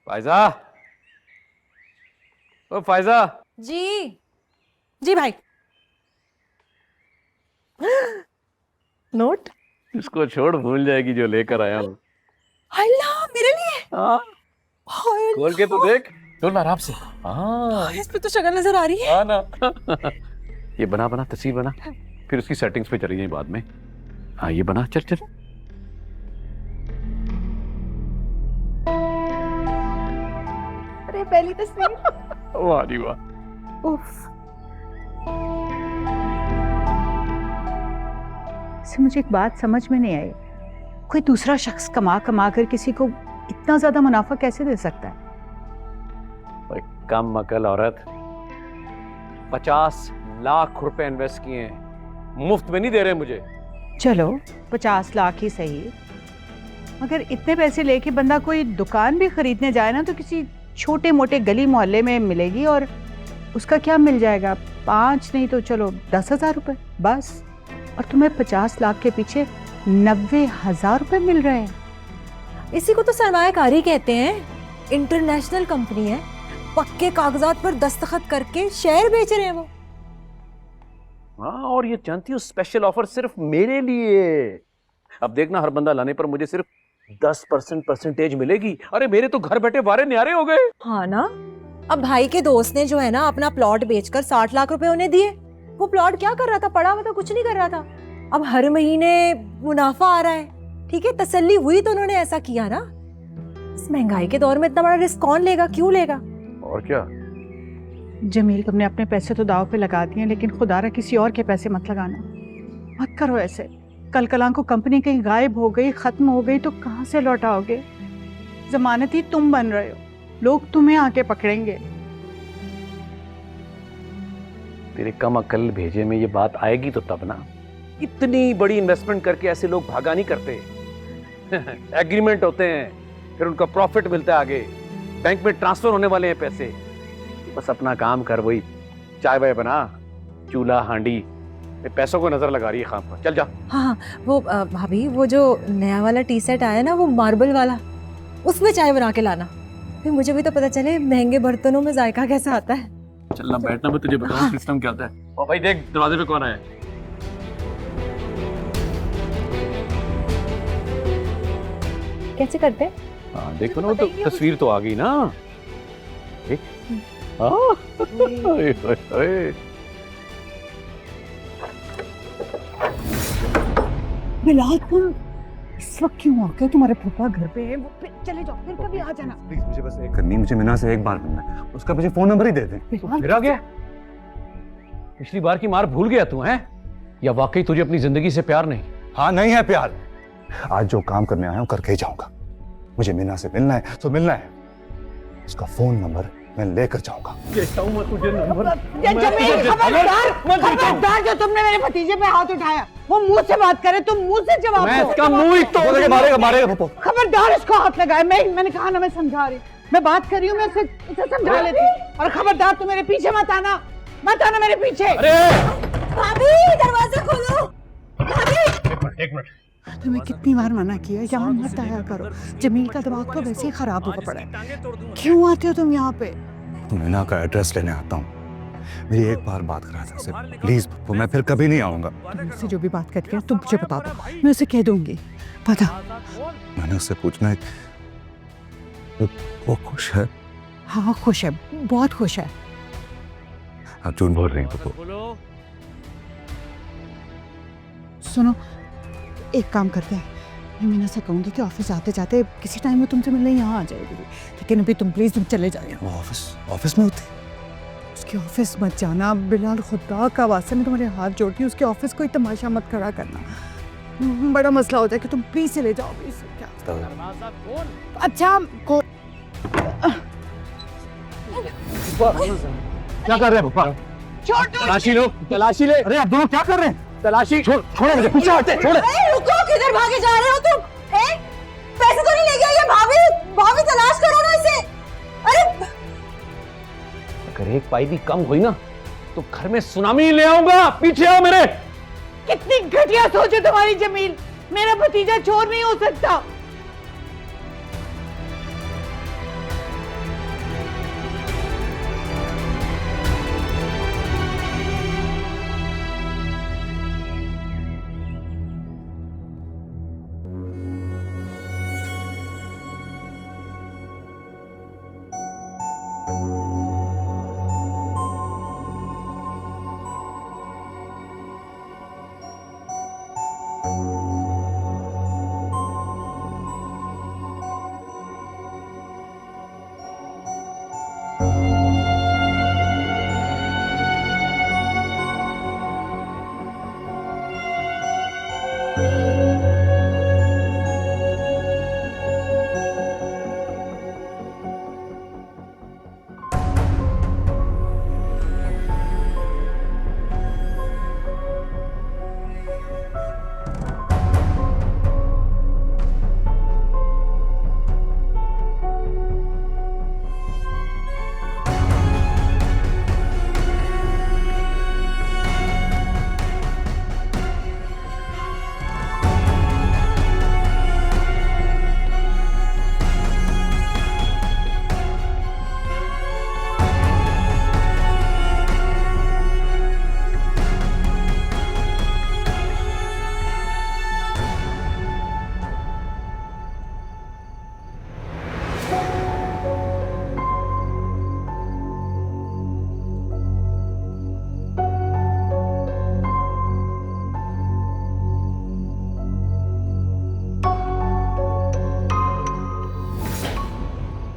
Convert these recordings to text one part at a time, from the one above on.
फायजा, ओ फायजा। जी जी भाई। नोट। इसको छोड़, भूल जाएगी जो लेकर आया हूँ। अल्लाह, मेरे लिए। हाँ, हाय खोल के तो अल्लाह। देख। खोल आराम से। हाँ इस पे तो शक्ल नजर आ रही है। हाँ ना। ये बना बना तस्वीर बना, फिर उसकी सेटिंग्स पे चली जाए बाद में। हाँ ये बना, चल चल। अरे पहली तस्वीर। वाह जी वाह। उफ। से मुझे एक बात समझ में नहीं आई, कोई दूसरा शख्स कमा कमा कर किसी को इतना ज्यादा मुनाफा कैसे दे सकता है? भाई कम अकल औरत, 50 लाख रुपए इन्वेस्ट किए हैं, मुफ्त में नहीं दे रहे मुझे। चलो 50 लाख ही सही, मगर इतने पैसे लेके बंदा कोई दुकान भी खरीदने जाए ना तो किसी छोटे मोटे गली मोहल्ले में मिलेगी, और उसका क्या मिल जाएगा? 5 नहीं तो चलो 10,000 रुपए बस, और तुम्हें 50 लाख के पीछे 90,000 रुपए मिल रहे हैं। इसी को तो सरमायाकारी कहते हैं। इंटरनेशनल कंपनी है, पक्के कागजात पर दस्तखत करके शेयर बेच रहे हैं वो। हाँ, और ये जानती हो स्पेशल ऑफर सिर्फ मेरे लिए। अब देखना, हर बंदा लाने पर मुझे सिर्फ 10% परसेंटेज मिलेगी। अरे मेरे तो घर बैठे वारे न्यारे हो गए। हाँ ना। अब भाई के दोस्त ने जो है ना अपना प्लॉट बेचकर 60 लाख रुपए उन्हें दिए। वो प्लॉट क्या कर रहा था? पड़ा हुआ था, कुछ नहीं कर रहा था। अब हर महीने मुनाफा आ रहा है। ठीक है, तसल्ली हुई तो उन्होंने ऐसा किया ना। इस महंगाई के दौर में इतना बड़ा रिस्क कौन लेगा? क्यों लेगा? और क्या। जमील, तुमने अपने पैसे तो दाव पे लगा दिए, लेकिन खुदारा किसी और के पैसे मत लगाना। मत करो ऐसे। कल कलां को कंपनी कहीं गायब हो गई, खत्म हो गई तो कहाँ से लौटाओगे? जमानती तुम बन रहे हो, लोग तुम्हें आके पकड़ेंगे। तेरे कम अकल भेजे में ये बात आएगी तो तब ना। इतनी बड़ी इन्वेस्टमेंट करके ऐसे लोग भागा नहीं करते। एग्रीमेंट होते हैं, फिर उनका प्रॉफिट मिलता है आगे, बैंक में ट्रांसफर होने वाले हैं पैसे। बस अपना काम कर, वही चाय वाय बना, चूल्हा हांडी, पैसों को नजर लगा रही है खाम पर। चल जा। हाँ वो भाभी, वो जो नया वाला टी सेट आया ना, वो मार्बल वाला, उसमें चाय बना के लाना। फिर मुझे भी तो पता चले महंगे बर्तनों में जायका कैसा आता है। चलना, बैठना, मैं तुझे बताऊं सिस्टम क्या होता है। ओ भाई देख, दरवाजे पे कौन आया? कैसे करते हैं? हाँ देखो ना, वो तो तस्वीर तो आ गई ना। देख। हाँ। बिलाल, तुम इस वक्त क्यों आ गए? तुम्हारे पापा घर पे हैं, वो चले जाओ, फिर कभी आ जाना। प्लीज, मुझे बस एक करनी, मुझे मीना से एक बार मिलना है। उसका मुझे फोन नंबर ही दे दें। फिर आ गया? पिछली बार की मार भूल गया तू है, या वाकई तुझे अपनी जिंदगी से प्यार नहीं? हाँ, नहीं है प्यार। आज जो काम करने आया हूँ करके ही जाऊंगा। मुझे मीना से मिलना है तो मिलना है। उसका फोन नंबर मैं लेकर जाऊंगा। तुझे नंबर। जमील, खबरदार जो तुमने मेरे भतीजे पे हाथ उठाया, वो मुंह से बात करे, तुम मुंह से जवाब मैं दो। इसका मुंह ही तोड़ दूंगा। मारेगा मारेगा पप्पू। खबरदार इसको हाथ लगाए। मैंने कहा ना, मैं समझा रही, मैं बात कर रही हूँ, मैं उसे समझा लेती। और खबरदार तू मेरे पीछे मत आना मेरे पीछे। अरे भाभी, दरवाजा खोलो। भाभी, एक मिनट। तुम्हें कितनी बार मना किया, यहाँ मत आया करो। जमील का दिमाग तो वैसे ही खराब होगा पड़ा है। क्यों आते हो तुम यहाँ पे? मीना का एड्रेस लेने आता हूँ। मेरी एक बार बात करा था उससे। प्लीज पप्पू, मैं फिर कभी नहीं आऊंगा। मुझसे जो भी बात करके तुम मुझे बता दो, मैं उसे कह दूंगी। पता, मैंने उससे पूछना है वो खुश है? हाँ खुश है, बहुत खुश है। आप झूठ बोल रही हैं पप्पू। सुनो, एक काम करते हैं, मैं मीना से कहूंगी कि ऑफिस आते जाते किसी टाइम में तुमसे मिलने यहाँ आ जाएगी, लेकिन अभी तुम प्लीज तुम चले जाइए। वो ऑफिस में होती? उसके ऑफिस मत जाना बिलाल, खुदा का वास्ता मैं तुम्हारे हाथ जोड़ती हूँ। उसके ऑफिस कोई तमाशा मत खड़ा करना, बड़ा मसला हो जाए कि तुम प्लीज चले जाओ प्लीज। अच्छा क्या कर रहे हैं पप्पा? तलाशी लो, तलाशी ले। अरे आप दोनों क्या कर रहे हैं? तलाशी। छोड़ो मुझे, पीछे हटे, छोड़ो। रुको, किधर भागे जा रहे हो तुम? पैसे तो नहीं ले गए ये? भाभी तलाश करो ना इसे। अरे अगर एक पाई भी कम हुई ना तो घर में सुनामी ले आऊंगा। पीछे आओ मेरे। कितनी घटिया सोच है तुम्हारी जमील, मेरा भतीजा चोर नहीं हो सकता।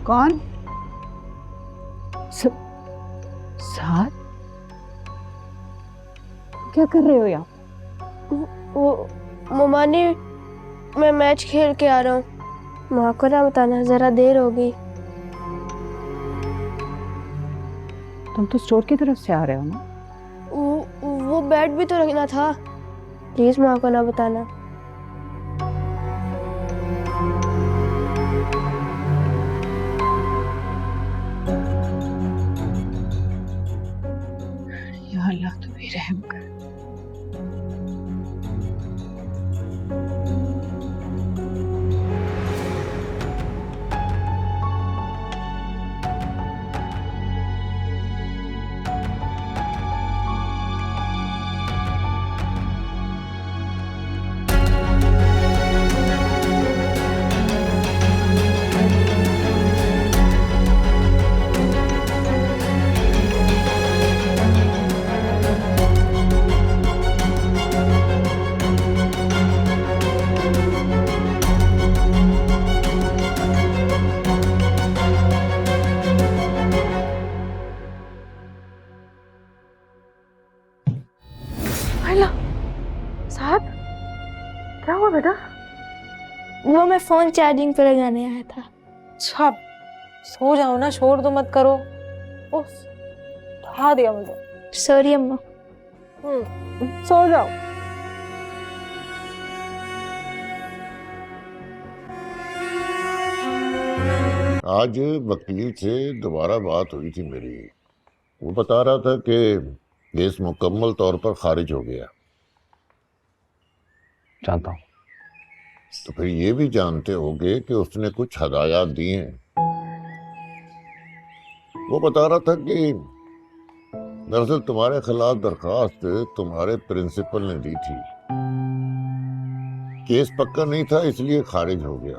कौन? साथ? क्या कर रहे हो यहाँ? वो ममानी, मैं मैच खेल के आ रहा हूँ, माँ को ना बताना, जरा देर हो गई। तुम तो स्टोर की तरफ से आ रहे हो ना? वो बैट भी तो रखना था, प्लीज माँ को ना बताना। या अल्लाह तू भी रहम कर। साहब, क्या हुआ बेटा? वो मैं फोन चार्जिंग पे लगाने आया था। अच्छा, सो जाओ ना, शोर तो मत करो। उफ, उठा दिया मुझे। सॉरी अम्मा। सो जाओ। आज वकील से दोबारा बात हुई थी मेरी। वो बता रहा था कि केस मुकम्मल तौर पर खारिज हो गया। जानता हूँ। तो फिर ये भी जानते होंगे कि उसने कुछ हदायत दी हैं। वो बता रहा था कि दरअसल तुम्हारे खिलाफ दरखास्त तुम्हारे प्रिंसिपल ने दी थी। केस पक्का नहीं था इसलिए खारिज हो गया।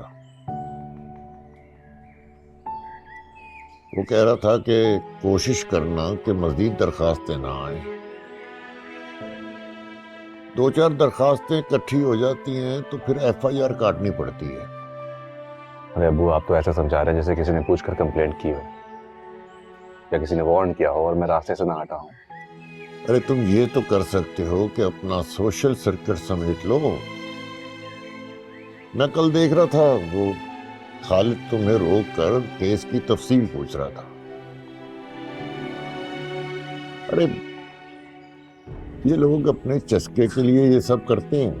वो कह रहा था कि कोशिश करना कि मजीद दरखास्तें ना आए। 2-4 दरखास्तें इकट्ठी हो जाती हैं तो फिर FIR काटनी पड़ती है। अरे अब्बू, आप तो ऐसा समझा रहे हैं जैसे किसी ने पूछकर कंप्लेंट की हो या किसी ने वार्न किया हो और मैं रास्ते से ना हटा हूं। अरे तुम ये तो कर सकते हो कि अपना सोशल सर्किट समेट लो। मैं कल देख रहा था वो खालिद तुम्हें रोक कर केस की तफसील पूछ रहा था। अरे ये लोग अपने चस्के के लिए ये सब करते हैं।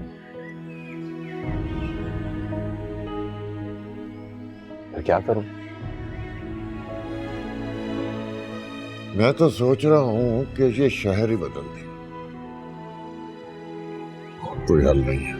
फिर क्या करूं? मैं तो सोच रहा हूं कि ये शहर ही बदल दे। कोई हल नहीं है।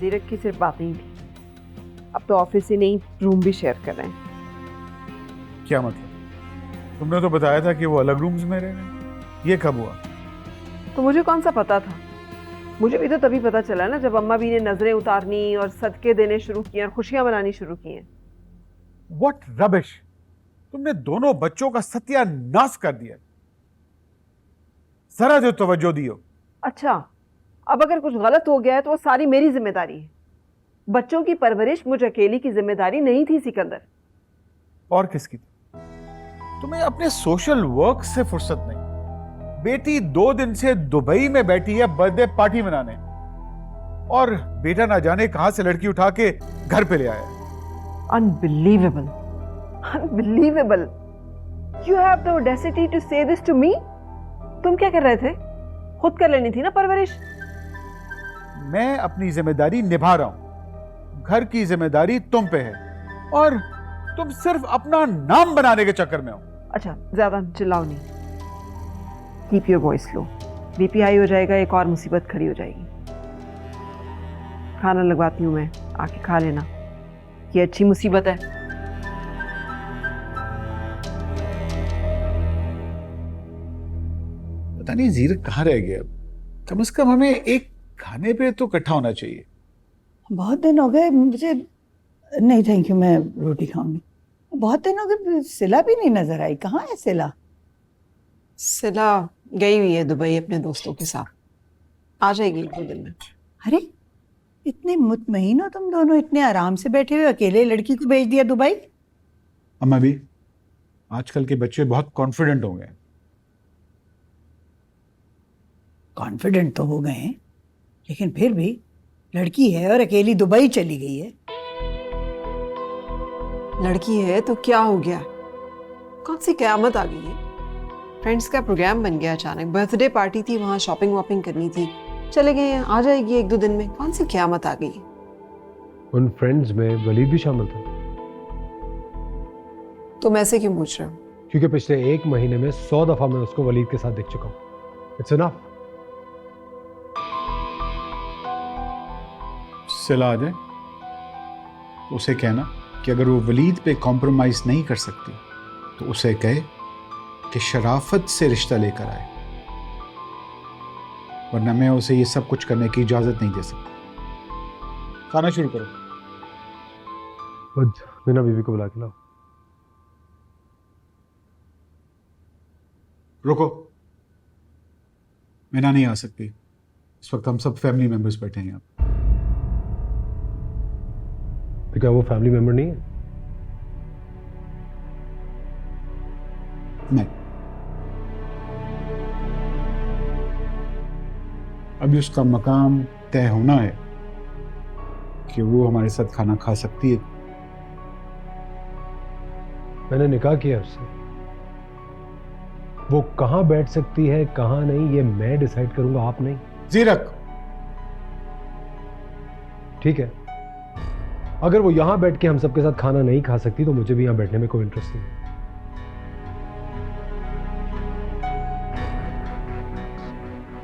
जीरक की सिर्फ बातें ही थी, अब तो ऑफिस ही नहीं रूम भी शेयर कर रहे हैं। क्या मतलब? तुमने तो बताया था कि वो अलग रूम्स में रह रहे हैं। ये कब हुआ? तो मुझे कौन सा पता था? मुझे भी तो तभी पता चला ना जब अम्मा भी ने नजरें उतारनी और सदके देने शुरू किए और खुशियां मनानी शुरू की हैं। What rubbish! तुमने दोनों बच्चों का सत्यानाश कर दिया। जरा जो तवज्जो दियो। अच्छा, अब अगर कुछ गलत हो गया है तो वो सारी मेरी जिम्मेदारी है। बच्चों की परवरिश मुझ अकेली की जिम्मेदारी नहीं थी सिकंदर। और किसकी थी? तुम्हें अपने सोशल वर्क से फुर्सत नहीं। बेटी 2 दिन से दुबई में बैठी है बर्थडे पार्टी मनाने, और बेटा ना जाने कहां से लड़की उठा के घर पे ले आया। Unbelievable, unbelievable. You have the audacity to say this to me. तुम क्या कर रहे थे? खुद कर लेनी थी ना परवरिश। मैं अपनी जिम्मेदारी निभा रहा हूं। घर की जिम्मेदारी तुम पे है और तुम सिर्फ अपना नाम बनाने के चक्कर में हो। अच्छा ज्यादा चिल्लाओ नहीं, keep your voice low, BP high हो जाएगा, एक और मुसीबत खड़ी हो जाएगी। खाना लगवाती हूँ मैं, आके खा लेना, ये अच्छी मुसीबत है। पता नहीं जीरक कहाँ रह गया। कम से कम हमें एक खाने पे तो इकट्ठा होना चाहिए। बहुत दिन हो गए मुझे, नहीं थैंक यू, मैं रोटी खाऊंगी। बहुत दिन हो गए, सिला भी नहीं नजर आई, कहाँ है सिला? सिला गई हुई है दुबई अपने दोस्तों के साथ, आ जाएगी 2 दिन में। अरे इतने मुतमईन हो तुम दोनों, इतने आराम से बैठे हुए, अकेले लड़की को भेज दिया दुबई? अम्मा भी आजकल के बच्चे बहुत कॉन्फिडेंट हो गए। कॉन्फिडेंट तो हो गए हैं, लेकिन फिर भी लड़की है और अकेली दुबई चली गई है। लड़की है तो क्या हो गया, कौन सी कयामत आ गई है? फ्रेंड्स का प्रोग्राम बन गया, अचानक बर्थडे पार्टी थी, वहां शॉपिंग वॉपिंग करनी थी, चले गए हैं, आ जाएगी 1-2 दिन में, कौन सी कयामत आ गई? उन फ्रेंड्स में वलीद भी शामिल था। तुम ऐसे क्यों पूछ रहे हो? क्योंकि पिछले 1 महीने में 100 दफा मैं उसको वलीद के साथ देख चुका हूँ। It's enough. सिला आ जाए तो उसे कहना कि अगर वो वलीद पे कॉम्प्रोमाइज नहीं कर सकती तो उसे कहे कि शराफत से रिश्ता लेकर आए, वरना मैं उसे ये सब कुछ करने की इजाजत नहीं दे सकता। खाना शुरू करो। मीना बीवी को बुला के लाओ। रुको, मीना नहीं आ सकती, इस वक्त हम सब फैमिली मेंबर्स बैठे हैं यहाँ। तो क्या वो फैमिली मेंबर नहीं है? नहीं, अभी उसका मकाम तय होना है कि वो हमारे साथ खाना खा सकती है। मैंने निकाह किया उससे, वो कहां बैठ सकती है कहां नहीं ये मैं डिसाइड करूंगा, आप नहीं। जीरक, ठीक है, अगर वो यहां बैठ के हम सबके साथ खाना नहीं खा सकती तो मुझे भी यहां बैठने में कोई इंटरेस्ट नहीं।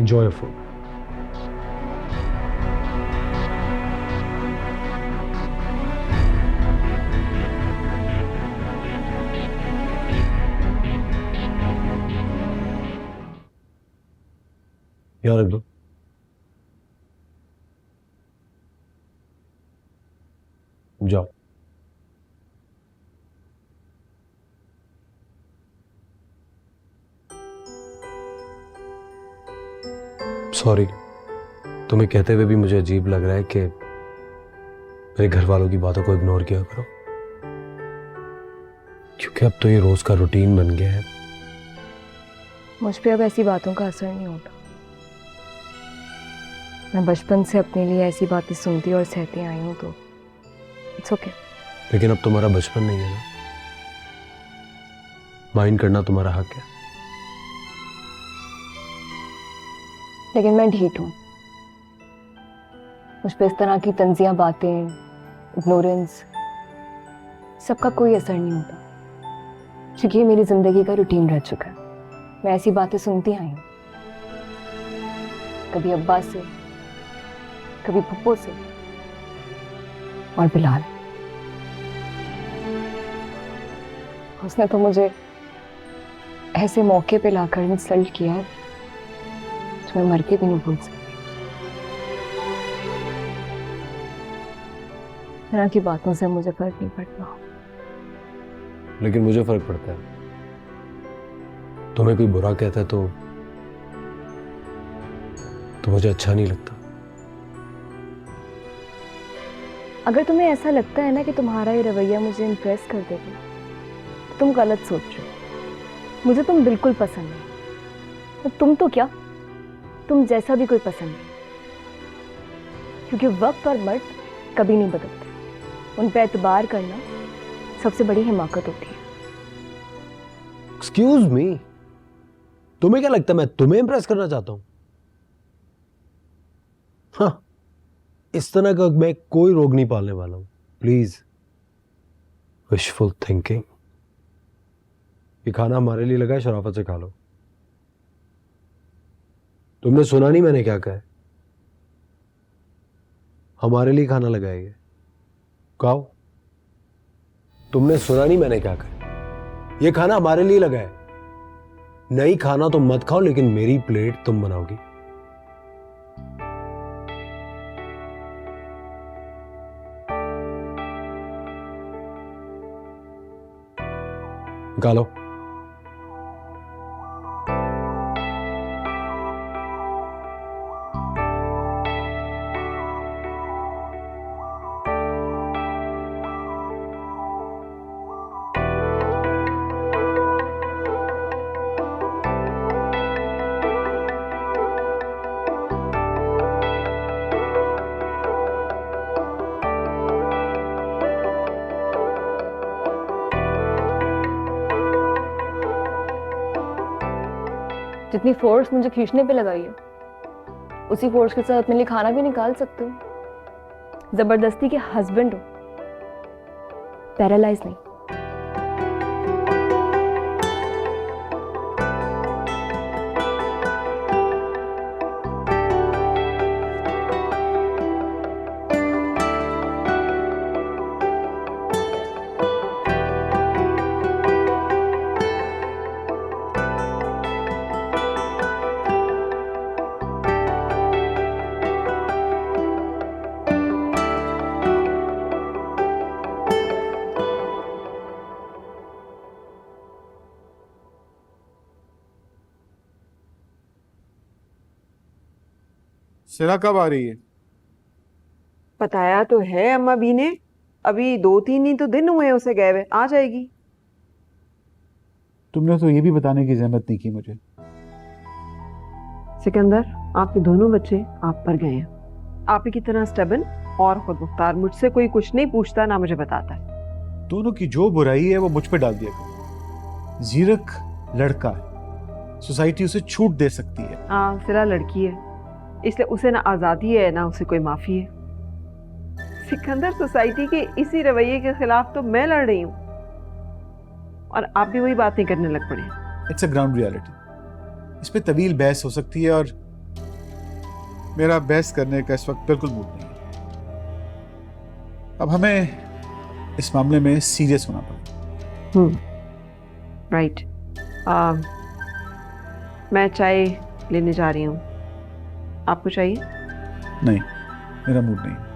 Enjoy your food. यहाँ रख दो। जाओ। सॉरी, तुम्हें कहते हुए भी मुझे अजीब लग रहा है कि मेरे घर वालों की बातों को इग्नोर किया करो, क्योंकि अब तो ये रोज का रूटीन बन गया है। मुझ पे अब ऐसी बातों का असर नहीं होता। मैं बचपन से अपने लिए ऐसी बातें सुनती और सहती आई हूँ, तो इट्स ओके। लेकिन अब तुम्हारा बचपन नहीं है ना, माइंड करना तुम्हारा हक है। लेकिन मैं ढीठ हूँ, मुझ पे इस तरह की तंजिया बातें, इग्नोरेंस, सबका कोई असर नहीं होता, क्योंकि ये मेरी जिंदगी का रूटीन रह चुका है। मैं ऐसी बातें सुनती आई हूँ, कभी अब्बा से, कभी पप्पो से और बिलाल। उसने तो मुझे ऐसे मौके पे लाकर इंसल्ट किया है जो मैं मर के भी नहीं भूल सकती। तरह की बातों से मुझे फर्क नहीं पड़ता, लेकिन मुझे फर्क पड़ता है। तुम्हें कोई बुरा कहता है तो मुझे अच्छा नहीं लगता। अगर तुम्हें ऐसा लगता है ना कि तुम्हारा ये रवैया मुझे इम्प्रेस कर देगा, तो तुम गलत सोच रहे हो। मुझे तुम बिल्कुल पसंद नहीं, तो तुम तो क्या, तुम जैसा भी कोई पसंद नहीं, क्योंकि वक्त और मर्द कभी नहीं बदलते। उन पे एतबार करना सबसे बड़ी हिमाकत होती है। एक्सक्यूज मी, तुम्हें क्या लगता है मैं तुम्हें इंप्रेस करना चाहता हूं? हाँ, इस तरह का मैं कोई रोग नहीं पालने वाला हूं। Please, wishful thinking. ये खाना हमारे लिए लगा है, शराफत से खा लो। तुमने सुना नहीं मैंने क्या कहा है? हमारे लिए खाना लगा है ये, खाओ। तुमने सुना नहीं मैंने क्या कहा? ये खाना हमारे लिए लगा है। नहीं खाना तो मत खाओ, लेकिन मेरी प्लेट तुम बनाओगी। निकालो। जितनी फोर्स मुझे खींचने पे लगाई है, उसी फोर्स के साथ मेरे लिए खाना भी निकाल सकते हो। जबरदस्ती के हस्बैंड हो, पैरालाइज नहीं। सिरा कब आ रही है? बताया तो है अम्मा बी ने, अभी 2-3 ही तो दिन हुए हैं उसे गए हुए, आ जाएगी। तुमने तो ये भी बताने की जहमत नहीं की मुझे। सिकंदर, आपके दोनों बच्चे आप पर गए हैं। आप ही की तरह स्टेबन और खुद मुख्तार। मुझसे कोई कुछ नहीं पूछता, ना मुझे बताता है। दोनों की जो बुराई है वो मुझ पे डाल दिया करो। जीरक लड़का है, सोसाइटी उसे छूट दे सकती है। हाँ, सिरा लड़की है, इसलिए उसे ना आज़ादी है ना उसे कोई माफ़ी है। सिकंदर, सोसाइटी के इसी रवैये के खिलाफ तो मैं लड़ रही हूँ और आप भी वही बातें करने लग पड़े। It's a ground reality. इस पे तवील बहस हो सकती है और मेरा बहस करने का इस वक्त बिल्कुल मूड नहीं है। अब हमें इस मामले में सीरियस होना पड़ेगा। राइट। मैं चाय लेने जा रही हूँ, आपको चाहिए? नहीं, मेरा मूड नहीं है।